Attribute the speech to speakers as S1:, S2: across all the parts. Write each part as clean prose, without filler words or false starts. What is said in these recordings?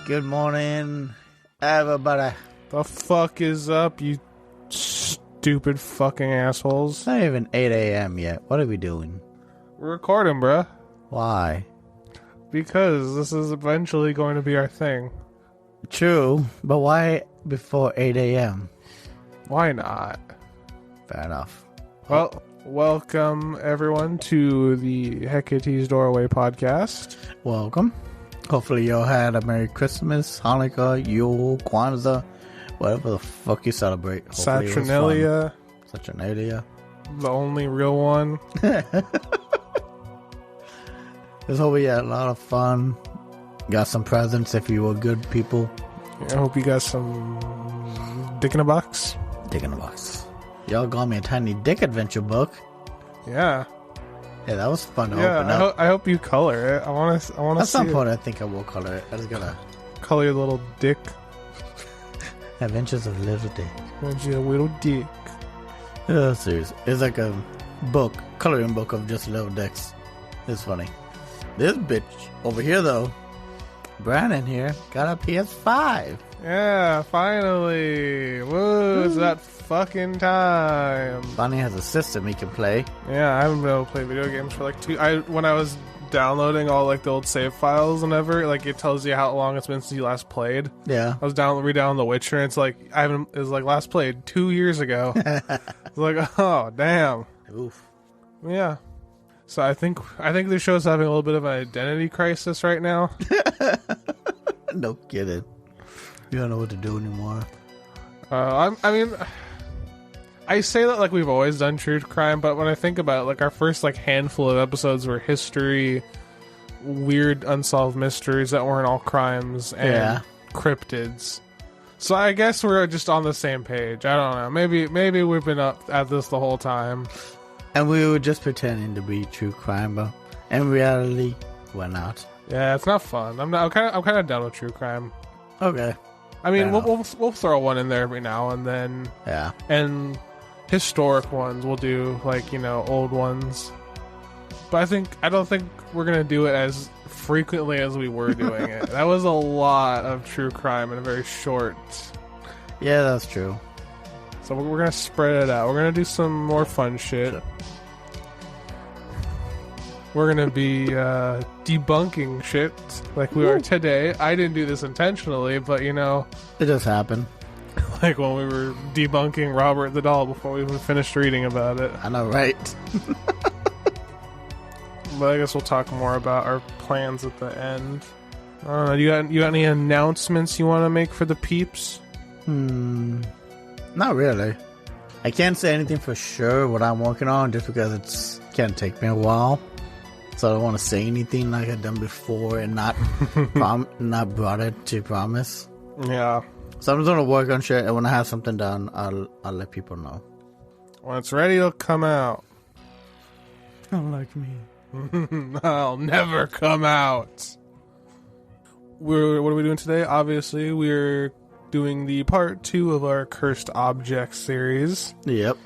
S1: Good morning, everybody.
S2: The fuck is up, you stupid fucking assholes?
S1: It's not even 8 a.m. yet. What are we doing?
S2: We're recording, bruh.
S1: Why?
S2: Because this is eventually going to be our thing.
S1: True, but why before 8 a.m.?
S2: Why not?
S1: Fair enough.
S2: Well, welcome everyone to the Hecate's Doorway podcast.
S1: Welcome. Hopefully you all had a Merry Christmas, Hanukkah, Yule, Kwanzaa, whatever the fuck you celebrate. Hopefully
S2: Saturnalia.
S1: Saturnalia.
S2: The only real one.
S1: This whole we had a lot of fun. Got some presents if you were good people.
S2: I hope you got some dick in a box.
S1: Dick in a box. Y'all got me a tiny dick adventure book.
S2: Yeah.
S1: Yeah, that was fun to open up.
S2: I hope you color it. I want to.
S1: At some point, I think I will color it. I just gotta
S2: color your little dick.
S1: Adventures of Little Dick.
S2: Adventures of Little Dick.
S1: Yeah, serious. It's like a book, coloring book of just little dicks. It's funny. This bitch over here, though, Brandon here, got a PS5.
S2: Yeah, finally. Woo, it's that fucking time.
S1: Bonnie has a system he can play.
S2: Yeah, I haven't been able to play video games for like when I was downloading all like the old save files and ever, like it tells you how long it's been since you last played.
S1: Yeah.
S2: I was re-downloading The Witcher and it's like it was like last played 2 years ago. It's like, oh damn.
S1: Oof.
S2: Yeah. So I think the show's having a little bit of an identity crisis right now.
S1: No kidding. You don't know what to do anymore.
S2: I mean, I say that like we've always done true crime, but when I think about it, like our first like handful of episodes were history, weird unsolved mysteries that weren't all crimes, and cryptids. So I guess we're just on the same page. I don't know. Maybe we've been up at this the whole time.
S1: And we were just pretending to be true crime, but in reality, we're not.
S2: Yeah, it's not fun. I'm kind of done with true crime.
S1: Okay.
S2: I mean, we'll throw one in there every now and then.
S1: Yeah.
S2: And historic ones we'll do, like, you know, old ones. But I don't think we're gonna do it as frequently as we were doing it. That was a lot of true crime in a very short.
S1: Yeah, that's true.
S2: So we're gonna spread it out. We're gonna do some more fun shit. Sure. We're gonna be debunking shit like we are today. I didn't do this intentionally, but you know,
S1: it just happened.
S2: Like when we were debunking Robert the Doll before we even finished reading about it.
S1: I know, right?
S2: But I guess we'll talk more about our plans at the end. I don't know. You got any announcements you want to make for the peeps?
S1: Not really. I can't say anything for sure what I'm working on just because it's can take me a while. So I don't want to say anything like I've done before and not not brought it to promise.
S2: Yeah.
S1: So I'm just gonna work on shit, and when I have something done, I'll let people know.
S2: When it's ready, it'll come out.
S1: Unlike me.
S2: I'll never come out. What are we doing today? Obviously, we're doing the part 2 of our Cursed Objects series.
S1: Yep.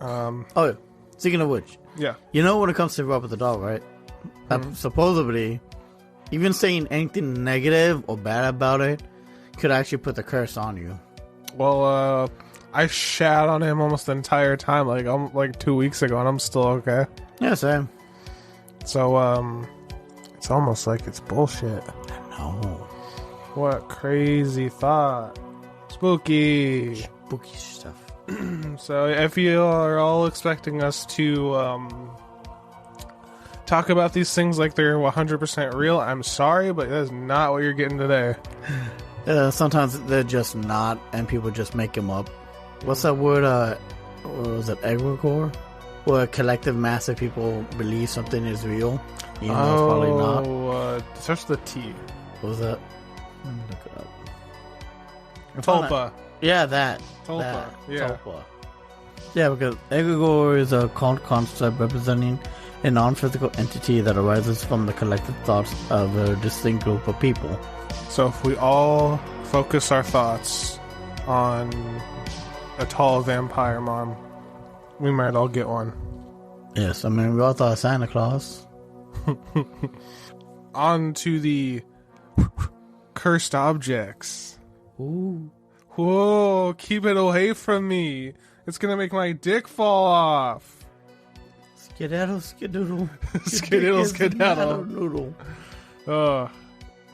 S1: Oh, speaking of which.
S2: Yeah.
S1: You know when it comes to Robert the Doll, right? Supposedly, even saying anything negative or bad about it could actually put the curse on you.
S2: Well, I shat on him almost the entire time, like 2 weeks ago, and I'm still okay.
S1: Yeah, same.
S2: So, it's almost like it's bullshit.
S1: No.
S2: What crazy thought. Spooky.
S1: Spooky stuff.
S2: So if you are all expecting us to talk about these things like they're 100% real, I'm sorry, but that's not what you're getting today.
S1: Sometimes they're just not, and people just make them up. What's that word? What was it? Egregore? Where a collective mass of people believe something is real, even though it's probably not.
S2: Oh, starts with the T.
S1: What was that? Let me look it up.
S2: Tulpa.
S1: Yeah, that.
S2: Tulpa.
S1: That.
S2: Yeah.
S1: Tulpa. Yeah, because egregore is a cult concept representing a non-physical entity that arises from the collective thoughts of a distinct group of people.
S2: So if we all focus our thoughts on a tall vampire mom, we might all get one.
S1: Yes, I mean, we all thought of Santa Claus.
S2: On to the cursed objects.
S1: Ooh.
S2: Whoa, keep it away from me. It's gonna make my dick fall off.
S1: Skedaddle, skedoodle.
S2: Skedaddle, skedaddle.
S1: Noodle.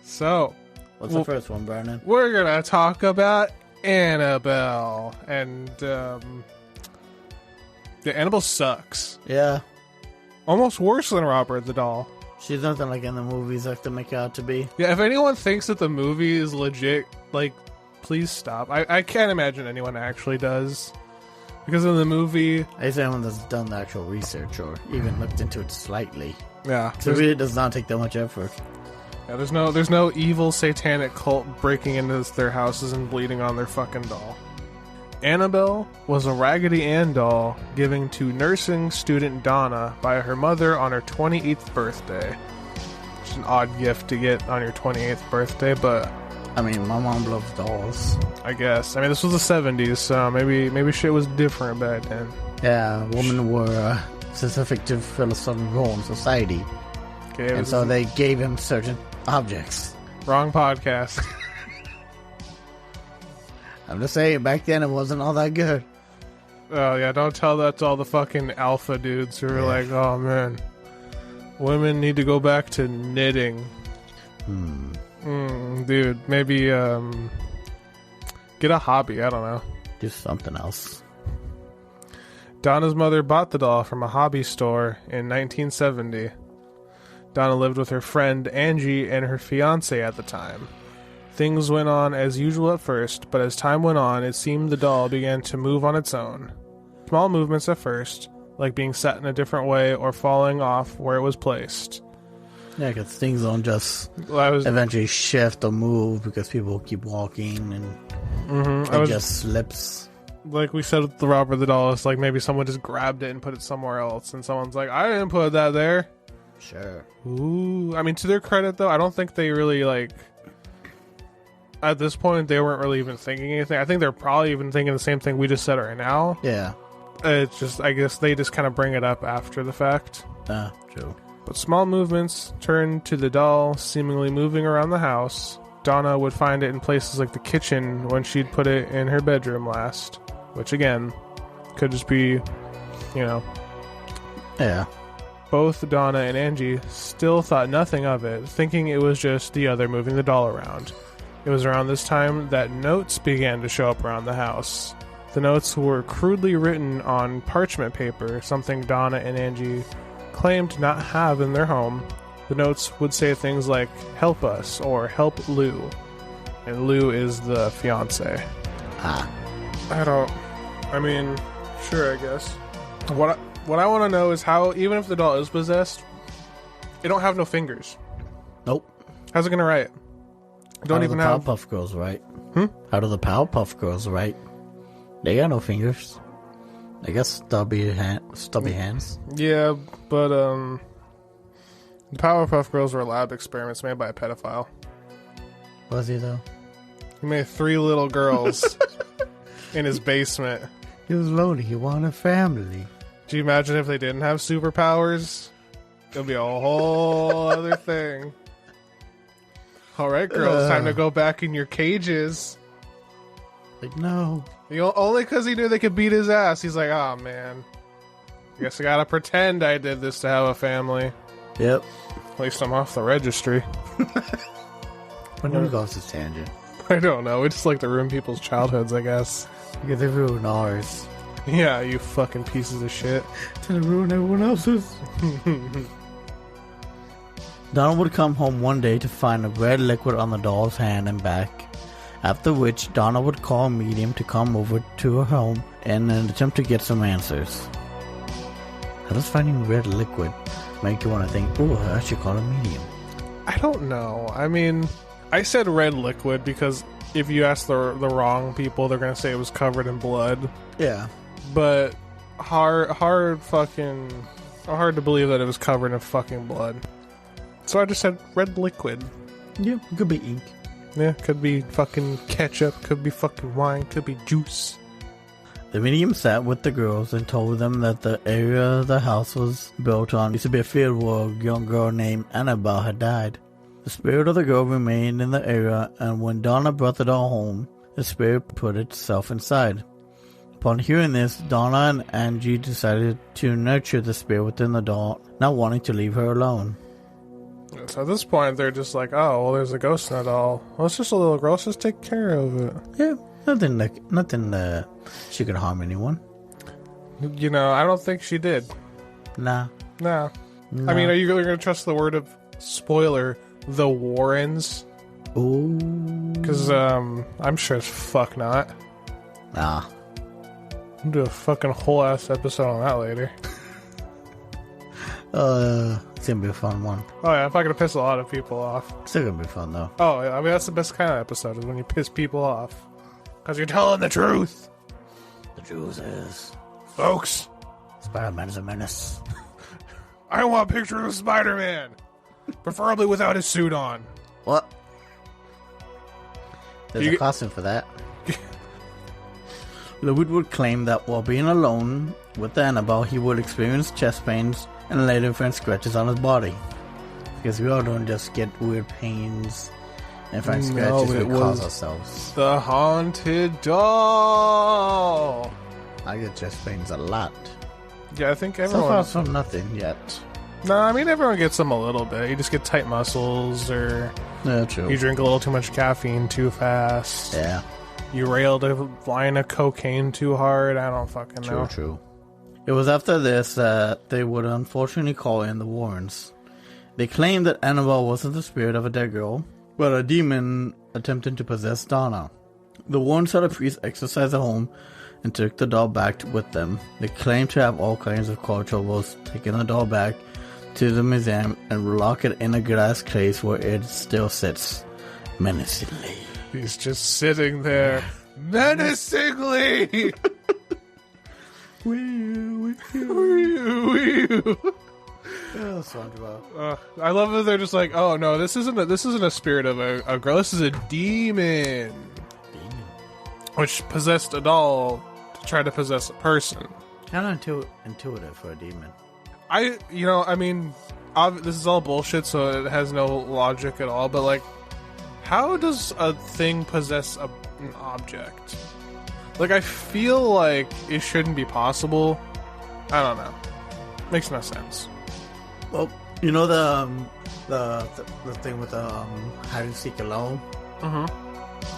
S2: So.
S1: What's the first one, Brandon?
S2: We're gonna talk about Annabelle. And, Annabelle sucks.
S1: Yeah.
S2: Almost worse than Robert the Doll.
S1: She's nothing like in the movies like to make her out to be.
S2: Yeah, if anyone thinks that the movie is legit, like, please stop. I can't imagine anyone actually does. Because in the movie...
S1: I say anyone that's done the actual research or even looked into it slightly.
S2: Yeah.
S1: So it really does not take that much effort.
S2: Yeah, there's no evil satanic cult breaking into their houses and bleeding on their fucking doll. Annabelle was a Raggedy Ann doll given to nursing student Donna by her mother on her 28th birthday. It's an odd gift to get on your 28th birthday, but...
S1: I mean, my mom loves dolls.
S2: I guess. I mean, this was the 70s, so maybe shit was different back then.
S1: Yeah, women were specific to fill a certain role in society.
S2: Okay,
S1: and so they gave him certain objects.
S2: Wrong podcast.
S1: I'm just saying, back then it wasn't all that good.
S2: Oh, yeah, don't tell that to all the fucking alpha dudes who are like, oh, man, women need to go back to knitting. Dude, maybe get a hobby, I don't know.
S1: Do something else.
S2: Donna's mother bought the doll from a hobby store in 1970. Donna lived with her friend Angie and her fiancé at the time. Things went on as usual at first, but as time went on, it seemed the doll began to move on its own. Small movements at first, like being set in a different way or falling off where it was placed.
S1: Yeah, because things don't just eventually shift or move because people keep walking and it just slips.
S2: Like we said with the Robert the Doll, it's like maybe someone just grabbed it and put it somewhere else, and someone's like, I didn't put that there.
S1: Sure.
S2: Ooh. I mean, to their credit, though, I don't think they really, like... At this point, they weren't really even thinking anything. I think they're probably even thinking the same thing we just said right now.
S1: Yeah.
S2: It's just, I guess they just kind of bring it up after the fact.
S1: True.
S2: But small movements turned to the doll seemingly moving around the house. Donna would find it in places like the kitchen when she'd put it in her bedroom last. Which, again, could just be, you know...
S1: Yeah.
S2: Both Donna and Angie still thought nothing of it, thinking it was just the other moving the doll around. It was around this time that notes began to show up around the house. The notes were crudely written on parchment paper, something Donna and Angie claimed to not have in their home. The notes would say things like, help us, or help Lou. And Lou is the fiancé. I mean, sure, I guess. What I want to know is how, even if the doll is possessed, it don't have no fingers.
S1: Nope.
S2: How's it gonna write? Don't even have...
S1: How do the Powerpuff Girls write? How do the Powerpuff Girls write? They got no fingers. I guess stubby hands.
S2: Yeah, but the Powerpuff Girls were lab experiments made by a pedophile.
S1: Was he though?
S2: He made 3 little girls in his basement.
S1: He was lonely. He wanted a family.
S2: Do you imagine if they didn't have superpowers? It would be a whole other thing. Alright, girls, time to go back in your cages.
S1: Like, no.
S2: Only because he knew they could beat his ass. He's like, oh, man. I guess I gotta pretend I did this to have a family.
S1: Yep.
S2: At least I'm off the registry.
S1: When did we go off this tangent?
S2: I don't know. We just like to ruin people's childhoods, I guess.
S1: Because they ruined ours.
S2: Yeah, you fucking pieces of shit.
S1: To ruin everyone else's. Donna would come home one day to find a red liquid on the doll's hand and back, after which Donna would call a medium to come over to her home in an attempt to get some answers. How does finding red liquid make you want to think, oh, I should call a medium?
S2: I don't know. I mean, I said red liquid because if you ask the wrong people, they're going to say it was covered in blood.
S1: Yeah.
S2: But hard to believe that it was covered in fucking blood. So I just said red liquid.
S1: Yeah, it could be ink.
S2: Yeah, could be fucking ketchup, could be fucking wine, could be juice.
S1: The medium sat with the girls and told them that the area the house was built on used to be a field where a young girl named Annabelle had died. The spirit of the girl remained in the area, and when Donna brought the doll home, the spirit put itself inside. Upon hearing this, Donna and Angie decided to nurture the spirit within the doll, not wanting to leave her alone.
S2: So at this point, they're just like, oh, well, there's a ghost in the doll. Well, it's just a little girl. Let's just take care of it.
S1: Yeah, nothing she could harm anyone.
S2: You know, I don't think she did.
S1: Nah.
S2: No. I mean, are you really going to trust the word of, spoiler, the Warrens?
S1: Ooh.
S2: Because, I'm sure as fuck not.
S1: Nah.
S2: I'll do a fucking whole-ass episode on that later.
S1: It's gonna be a fun one.
S2: Oh, yeah, I'm not going to piss a lot of people off.
S1: Still gonna be fun, though.
S2: Oh, yeah, I mean, that's the best kind of episode, is when you piss people off. Because you're telling the truth.
S1: The truth is...
S2: Folks.
S1: Spider-Man is a menace.
S2: I want a picture of Spider-Man. Preferably without his suit on.
S1: What? There's a costume for that. Ludwig would claim that while being alone with Annabelle, he would experience chest pains and later find scratches on his body. Because we all don't just get weird pains and find scratches we cause ourselves.
S2: The haunted doll.
S1: I get chest pains a lot.
S2: Yeah, I think everyone...
S1: So far from nothing yet.
S2: No, I mean, everyone gets them a little bit. You just get tight muscles, or...
S1: Yeah, true.
S2: You drink a little too much caffeine too fast.
S1: Yeah.
S2: You railed a line of cocaine too hard. I don't fucking know.
S1: True. It was after this that they would unfortunately call in the Warrens. They claimed that Annabelle wasn't the spirit of a dead girl, but a demon attempting to possess Donna. The Warrens had a priest exorcise the home and took the doll back with them. They claimed to have all kinds of car troubles, taking the doll back to the museum and lock it in a glass case where it still sits menacingly.
S2: He's just sitting there menacingly. I love that they're just like, oh no, this isn't a spirit of a girl. This is a demon, which possessed a doll to try to possess a person.
S1: Kind of intuitive for a demon.
S2: I mean, this is all bullshit, so it has no logic at all. But like, how does a thing possess an object? Like, I feel like it shouldn't be possible. I don't know. Makes no sense.
S1: Well, you know the thing with the hide and seek alone.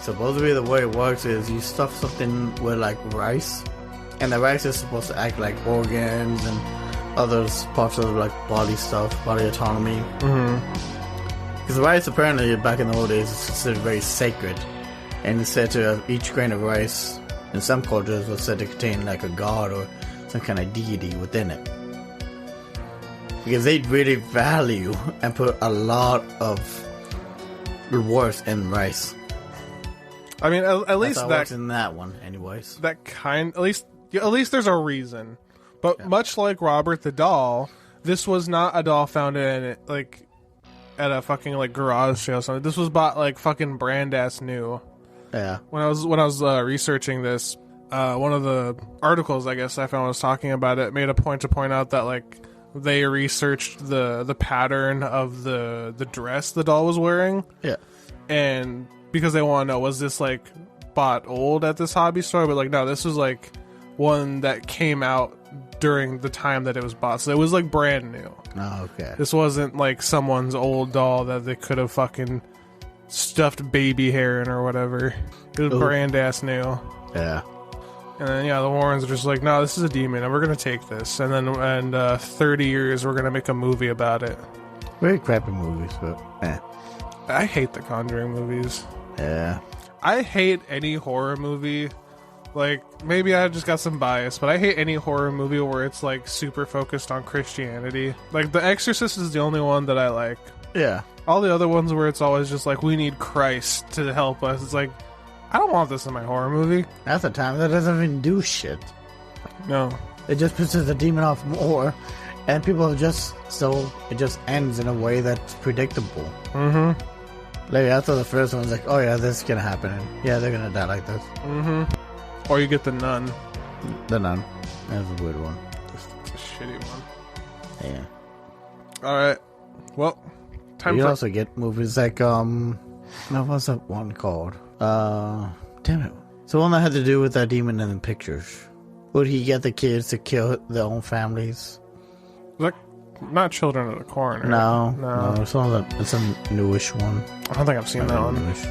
S1: Supposedly the way it works is you stuff something with like rice, and the rice is supposed to act like organs and other parts of like body stuff, body autonomy. Because rice apparently back in the old days is considered very sacred, and it's said to have each grain of rice in some cultures was said to contain like a god or some kind of deity within it. Because they really value and put a lot of worth in rice.
S2: I mean, at least
S1: that works in that one, anyways.
S2: At least there's a reason. But much like Robert the doll, this was not a doll found in like at a fucking like garage sale or something. This was bought like fucking brand ass new.
S1: Yeah.
S2: When I was researching this, one of the articles I guess I found was talking about it made a point to point out that like they researched the pattern of the dress the doll was wearing.
S1: Yeah.
S2: And because they want to know, was this like bought old at this hobby store? But like, no, this was like one that came out during the time that it was bought. So it was like brand new.
S1: Oh, okay.
S2: This wasn't like someone's old doll that they could have fucking stuffed baby hair in or whatever. It was brand ass new.
S1: Yeah.
S2: And then the Warrens are just like, no, this is a demon and we're gonna take this, and then 30 years we're gonna make a movie about it.
S1: Very crappy movies, but
S2: I hate the Conjuring movies.
S1: Yeah.
S2: I hate any horror movie. Like, maybe I just got some bias, but I hate any horror movie where it's like super focused on Christianity. Like The Exorcist is the only one that I like.
S1: Yeah.
S2: All the other ones where it's always just like, we need Christ to help us. It's like, I don't want this in my horror movie.
S1: That's the time that doesn't even do shit.
S2: No.
S1: It just pisses the demon off more, and people it just ends in a way that's predictable. Like after the first one's like, oh yeah, this is gonna happen, and yeah, they're gonna die like this.
S2: Or you get The Nun.
S1: The Nun. That's a weird one.
S2: It's a shitty one.
S1: Yeah.
S2: Alright. Well,
S1: You also get movies like what's that one called? Damn it. It's the one that had to do with that demon in the pictures. Would he get the kids to kill their own families?
S2: Like, not Children of the Corn.
S1: No. It's a newish one.
S2: I don't think I've seen that one.
S1: Newish.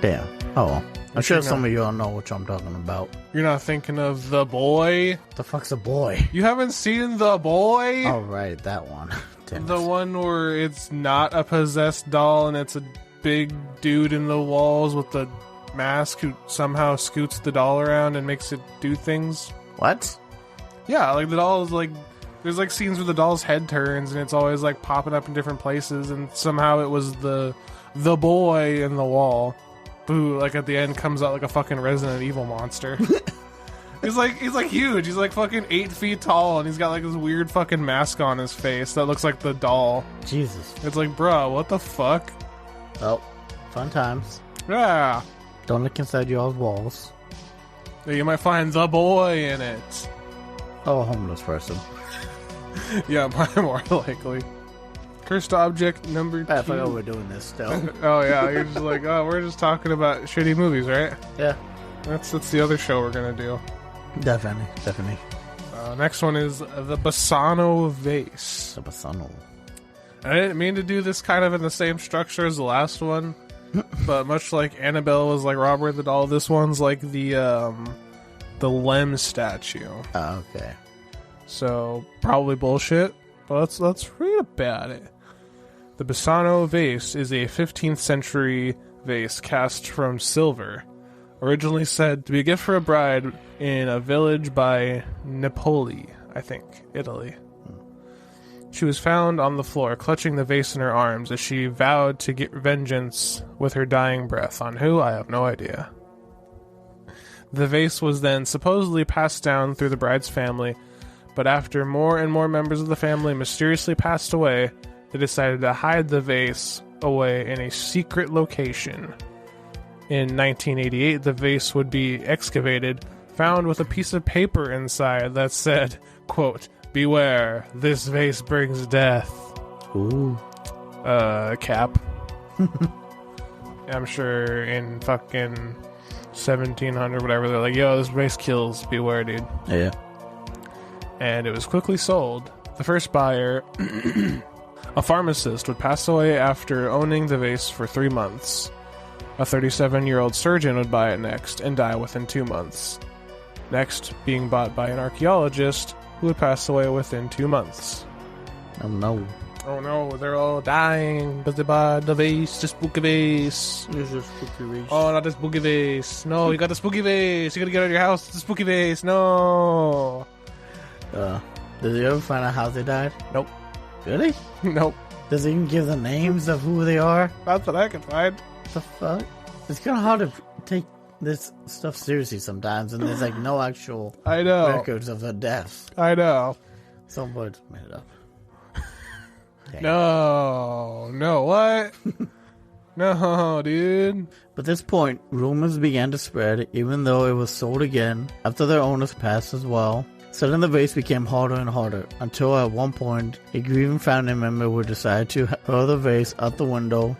S1: Damn. Oh well. I'm sure some of you all know what I'm talking about.
S2: You're not thinking of The Boy?
S1: The fuck's The Boy?
S2: You haven't seen The Boy?
S1: Oh, right, that one.
S2: The one where it's not a possessed doll and it's a big dude in the walls with the mask who somehow scoots the doll around and makes it do things.
S1: What?
S2: Yeah, like the doll is like... There's like scenes where the doll's head turns and it's always like popping up in different places, and somehow it was the boy in the wall who like at the end comes out like a fucking Resident Evil monster. he's like huge. He's like fucking 8 feet tall and he's got like this weird fucking mask on his face that looks like the doll.
S1: Jesus.
S2: It's like, bro, what the fuck?
S1: Oh, fun times.
S2: Yeah.
S1: Don't look inside y'all's walls.
S2: You might find the boy in it.
S1: Oh, a homeless person.
S2: Yeah, more likely. Cursed object number 2.
S1: I forgot we're doing this still.
S2: Oh yeah, you're just like, oh, we're just talking about shitty movies, right?
S1: Yeah.
S2: That's the other show we're gonna do.
S1: Definitely.
S2: Next one is the Bassano vase.
S1: The Bassano.
S2: I didn't mean to do this kind of in the same structure as the last one, but much like Annabelle was like Robert the Doll, this one's like the Lem statue.
S1: Oh, okay.
S2: So probably bullshit, but let's read about it. The Bassano vase is a 15th century vase cast from silver, originally said to be a gift for a bride in a village by Napoli, I think, Italy. She was found on the floor, clutching the vase in her arms as she vowed to get vengeance with her dying breath. On who? I have no idea. The vase was then supposedly passed down through the bride's family, but after more and more members of the family mysteriously passed away, they decided to hide the vase away in a secret location. In 1988, the vase would be excavated, found with a piece of paper inside that said, quote, "Beware, this vase brings death."
S1: Ooh.
S2: Cap. I'm sure in fucking 1700, whatever, they're like, yo, this vase kills, beware, dude.
S1: Yeah.
S2: And it was quickly sold. The first buyer, a pharmacist, would pass away after owning the vase for 3 months. A 37-year-old surgeon would buy it next and die within 2 months. Next, being bought by an archaeologist who would pass away within 2 months.
S1: Oh no.
S2: Oh no, they're all dying because they bought the vase, the spooky vase.
S1: There's a spooky vase.
S2: Oh, not the spooky vase. No, you got the spooky vase. You gotta get out of your house. The spooky vase. No.
S1: Did you ever find out how they died?
S2: Nope.
S1: Really?
S2: Nope.
S1: Does it even give the names of who they are?
S2: That's what I can find.
S1: What the fuck? It's kind of hard to take this stuff seriously sometimes, and there's like no actual
S2: I know
S1: records of the deaths.
S2: I know.
S1: Somebody made it up.
S2: No, what? No, dude.
S1: But at this point, rumors began to spread, even though it was sold again after their owners passed as well. Selling the vase became harder and harder, until at one point, a grieving family member would decide to hurl the vase out the window.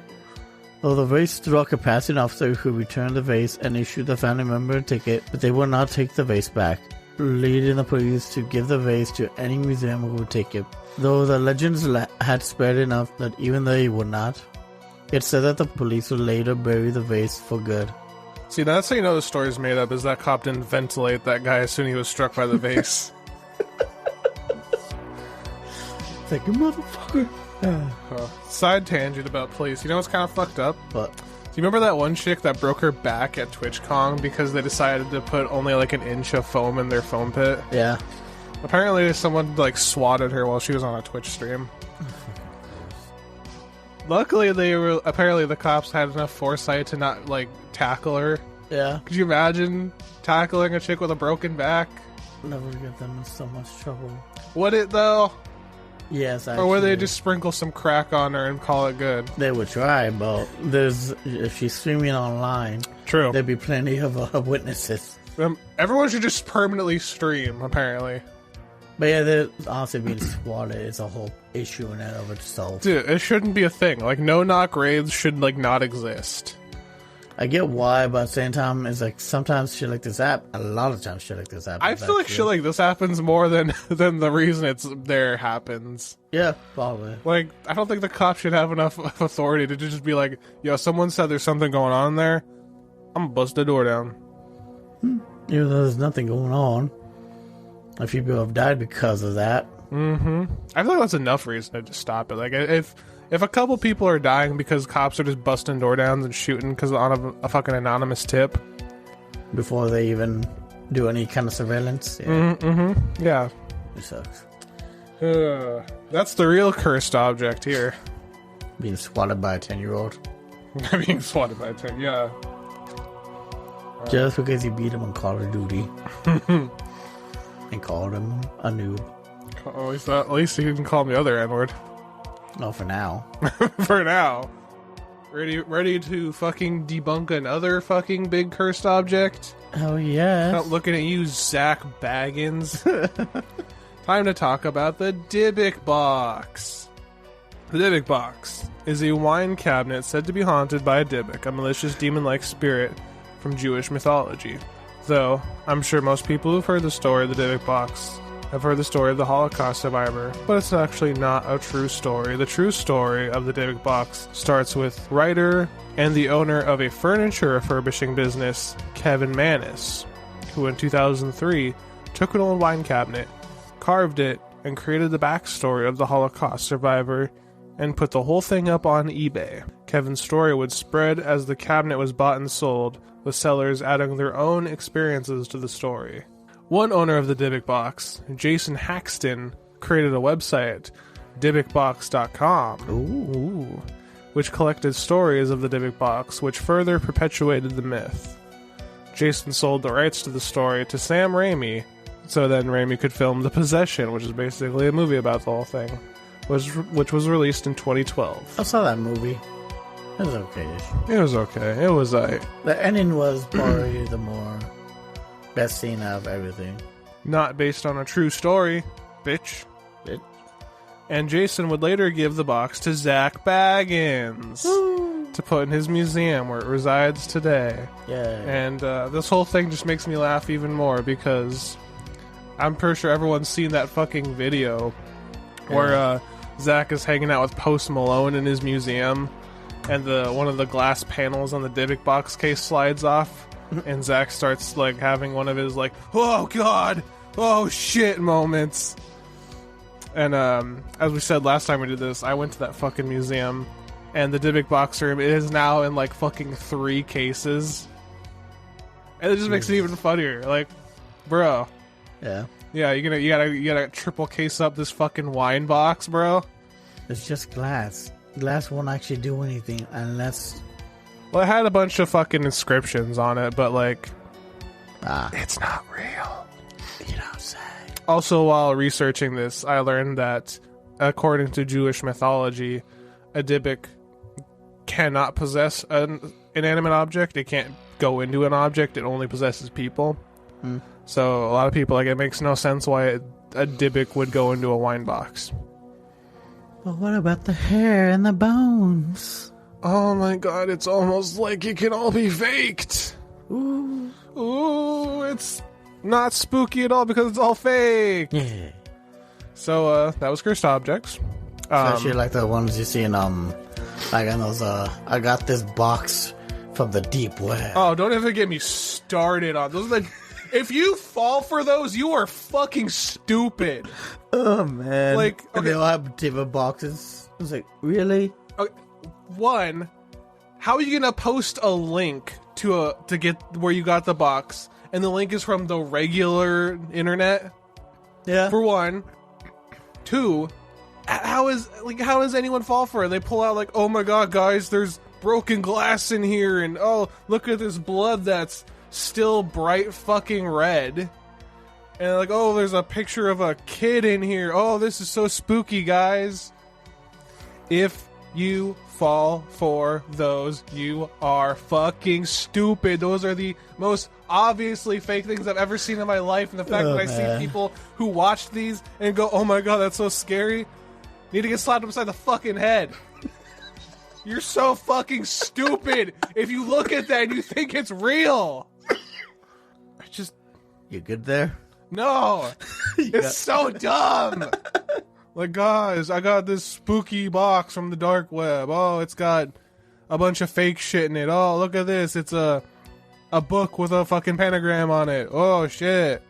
S1: Though the vase struck a passing officer who returned the vase and issued the family member a ticket, but they would not take the vase back, leading the police to give the vase to any museum who would take it. Though the legends had spread enough that even they would not, it's said that the police would later bury the vase for good.
S2: See, that's how you know the story's made up, is that cop didn't ventilate that guy as soon as he was struck by the vase.
S1: It's like, you motherfucker.
S2: Side tangent about police. You know what's kind of fucked up?
S1: What?
S2: Do you remember that one chick that broke her back at TwitchCon because they decided to put only like an inch of foam in their foam pit?
S1: Yeah.
S2: Apparently someone like swatted her while she was on a Twitch stream. Luckily apparently the cops had enough foresight to not like tackle her.
S1: Yeah.
S2: Could you imagine tackling a chick with a broken back?
S1: Never get them in so much trouble.
S2: Would it though?
S1: Yes, actually.
S2: Or would they just sprinkle some crack on her and call it good?
S1: They would try, but if she's streaming online,
S2: true,
S1: there'd be plenty of witnesses.
S2: Everyone should just permanently stream, apparently.
S1: But yeah, honestly, being swatted is a whole issue in and of itself.
S2: Dude, it shouldn't be a thing. Like, no-knock raids should, like, not exist.
S1: I get why, but at the same time, it's like sometimes shit like this happens. A lot of times shit like this happens.
S2: I feel like shit like this happens more than the reason it's there happens.
S1: Yeah, probably.
S2: Like, I don't think the cops should have enough authority to just be like, yo, someone said there's something going on there. I'm gonna bust the door down.
S1: Even though there's nothing going on. A few people have died because of that.
S2: Mm-hmm. I feel like that's enough reason to just stop it. Like, if a couple people are dying because cops are just busting door downs and shooting because on a fucking anonymous tip.
S1: Before they even do any kind of surveillance.
S2: Yeah. Mm-hmm. Yeah.
S1: It sucks.
S2: That's the real cursed object here.
S1: Being swatted by a 10-year-old.
S2: Being swatted by a 10, yeah.
S1: Just because he beat him on Call of Duty. And called him a noob.
S2: Oh, at least he didn't call him the other N-word.
S1: No, for now.
S2: For now. Ready to fucking debunk another fucking big cursed object?
S1: Oh, yes.
S2: Not looking at you, Zach Baggins. Time to talk about the Dybbuk box. The Dybbuk box is a wine cabinet said to be haunted by a Dybbuk, a malicious demon-like spirit from Jewish mythology. Though, I'm sure most people who've heard the story of the Dybbuk box have heard the story of the Holocaust survivor, but it's actually not a true story. The true story of the Dybbuk box starts with writer and the owner of a furniture refurbishing business, Kevin Mannis, who in 2003 took an old wine cabinet, carved it, and created the backstory of the Holocaust survivor and put the whole thing up on eBay. Kevin's story would spread as the cabinet was bought and sold, with sellers adding their own experiences to the story. One owner of the Dybbuk box, Jason Haxton, created a website, dybbukbox.com, which collected stories of the Dybbuk box, which further perpetuated the myth. Jason sold the rights to the story to Sam Raimi, so then Raimi could film The Possession, which is basically a movie about the whole thing, which was released in 2012.
S1: I saw that movie. It was okay-ish.
S2: It was okay. It was
S1: The ending was probably the more best scene out of everything.
S2: not based on a true story, bitch.
S1: It,
S2: And Jason would later give the box to Zach Baggins to put in his museum where it resides today.
S1: yeah.
S2: And this whole thing just makes me laugh even more because I'm pretty sure everyone's seen that fucking video where Zach is hanging out with Post Malone in his museum, and one of the glass panels on the Dybbuk box case slides off, and Zach starts like having one of his like, oh god, oh shit moments. And as we said last time we did this, I went to that fucking museum, and the Dybbuk box room is now in like fucking 3 cases, and it just makes it even funnier. Like, bro,
S1: Yeah.
S2: yeah, you gotta triple case up this fucking wine box, bro.
S1: It's just glass. Glass won't actually do anything unless...
S2: Well, it had a bunch of fucking inscriptions on it, but like,
S1: it's not real. You don't say.
S2: also while researching this, I learned that according to Jewish mythology, a Dybbuk cannot possess an inanimate object. It can't go into an object. It only possesses people. So a lot of people, like, it makes no sense why a Dybbuk would go into a wine box.
S1: But what about the hair and the bones?
S2: Oh my god, it's almost like it can all be faked.
S1: Ooh.
S2: Ooh, it's not spooky at all because it's all fake.
S1: Yeah.
S2: So, that was Cursed Objects.
S1: Especially like the ones you see in, like in those, I got this box from the deep web.
S2: Oh, don't even get me started on those. If you fall for those, you are fucking stupid.
S1: Oh, man.
S2: Like,
S1: And they all have different boxes. It's like, really?
S2: Okay, one, how are you gonna post a link to get where you got the box, and the link is from the regular internet?
S1: Yeah.
S2: For one. Two, how does anyone fall for it? They pull out like, oh my god, guys, there's broken glass in here, and oh, look at this blood that's still bright fucking red. And like, oh, there's a picture of a kid in here. Oh, this is so spooky, guys. If you fall for those. You are fucking stupid. Those are the most obviously fake things I've ever seen in my life. And the fact that I see people who watch these and go, oh my god, that's so scary, need to get slapped upside the fucking head. You're so fucking stupid if you look at that and you think it's real.
S1: You good there?
S2: No. It's so dumb. Like, guys, I got this spooky box from the dark web. Oh, it's got a bunch of fake shit in it. Oh, look at this. It's a book with a fucking pentagram on it. Oh, shit.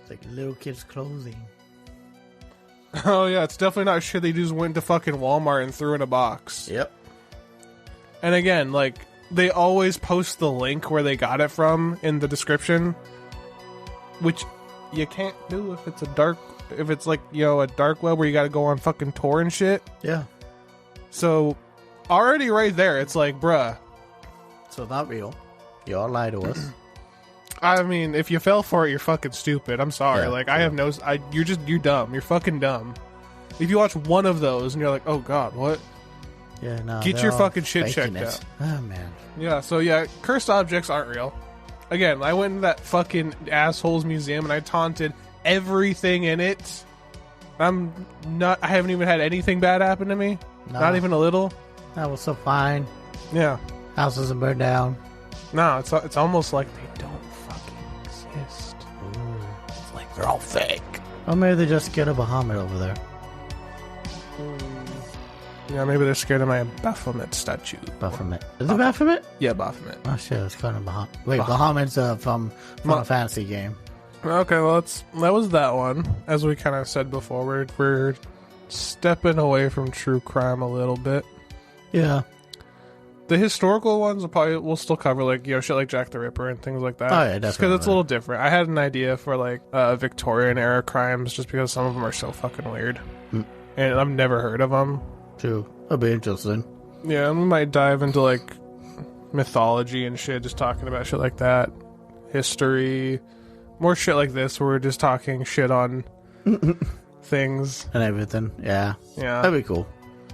S1: It's like little kids' clothing.
S2: Oh, yeah, it's definitely not shit they just went to fucking Walmart and threw in a box.
S1: Yep.
S2: And again, like, they always post the link where they got it from in the description, which you can't do if it's like, you know, a dark web where you gotta go on fucking Tor and shit.
S1: Yeah.
S2: So, already right there, it's like, bruh.
S1: So not real. You all lie to us.
S2: I mean, if you fell for it, you're fucking stupid. I'm sorry.
S1: Yeah,
S2: like, you're dumb. You're fucking dumb. If you watch one of those and you're like, oh god, what?
S1: Yeah, no.
S2: Get your fucking shit checked out.
S1: Oh, man.
S2: Yeah, so yeah, cursed objects aren't real. Again, I went to that fucking assholes museum and I taunted everything in it. I haven't even had anything bad happen to me.
S1: No.
S2: Not even a little.
S1: That was so fine.
S2: Yeah.
S1: House doesn't burn down.
S2: No, it's almost like they don't fucking exist.
S1: Ooh.
S2: It's like they're all fake.
S1: Or maybe they just scared of Bahamut over there.
S2: Yeah, maybe they're scared of my Baphomet statue.
S1: Baphomet. Is it Baphomet?
S2: Yeah, Baphomet.
S1: Oh shit, it's called Bahamut. Wait, Bahamut's from Final Fantasy game.
S2: Okay, well, that was that one. As we kind of said before, we're stepping away from true crime a little bit.
S1: Yeah.
S2: The historical ones we'll still cover, like, you know, shit like Jack the Ripper and things like that.
S1: Oh yeah, definitely.
S2: Because it's a little different. I had an idea for like Victorian era crimes, just because some of them are so fucking weird, and I've never heard of them.
S1: True. That'll be interesting.
S2: Yeah, and we might dive into like mythology and shit, just talking about shit like that, history, more shit like this, where we're just talking shit on things
S1: and everything. Yeah.
S2: Yeah.
S1: That'd be cool.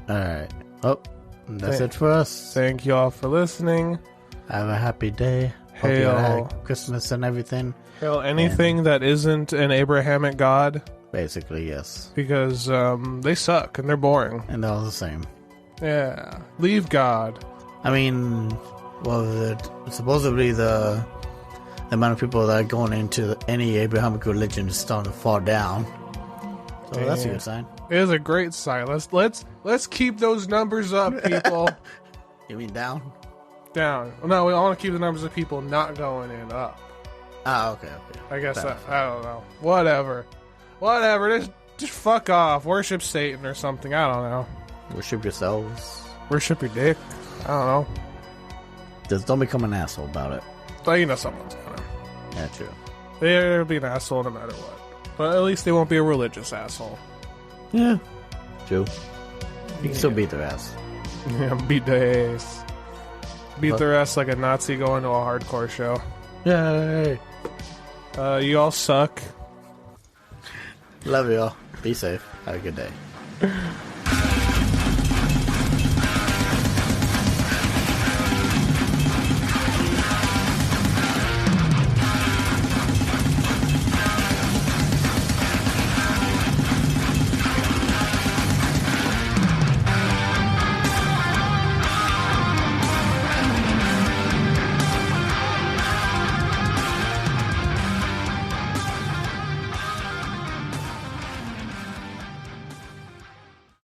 S1: All right. Oh, that's it for us.
S2: Thank you all for listening.
S1: Have a happy day. Hope you had Christmas and everything.
S2: Hail anything that isn't an Abrahamic god. Basically, yes. Because they suck and they're boring. And they're all the same. Yeah. Leave God. I mean, well, supposedly the amount of people that are going into any Abrahamic religion is starting to fall down. So that's a good sign. It is a great sign. Let's keep those numbers up, people. You mean down? Down. Well, no, we want to keep the numbers of people not going in up. Ah, okay. I guess that, I don't know. Whatever. Just fuck off. Worship Satan or something. I don't know. Worship yourselves. Worship your dick. I don't know. Just don't become an asshole about it. But you know someone's gonna. Yeah, true. They'll be an asshole no matter what. But at least they won't be a religious asshole. Yeah. True. You can still beat their ass. Yeah, beat their ass. Beat their ass like a Nazi going to a hardcore show. Yay. You all suck. Love you all. Be safe. Have a good day.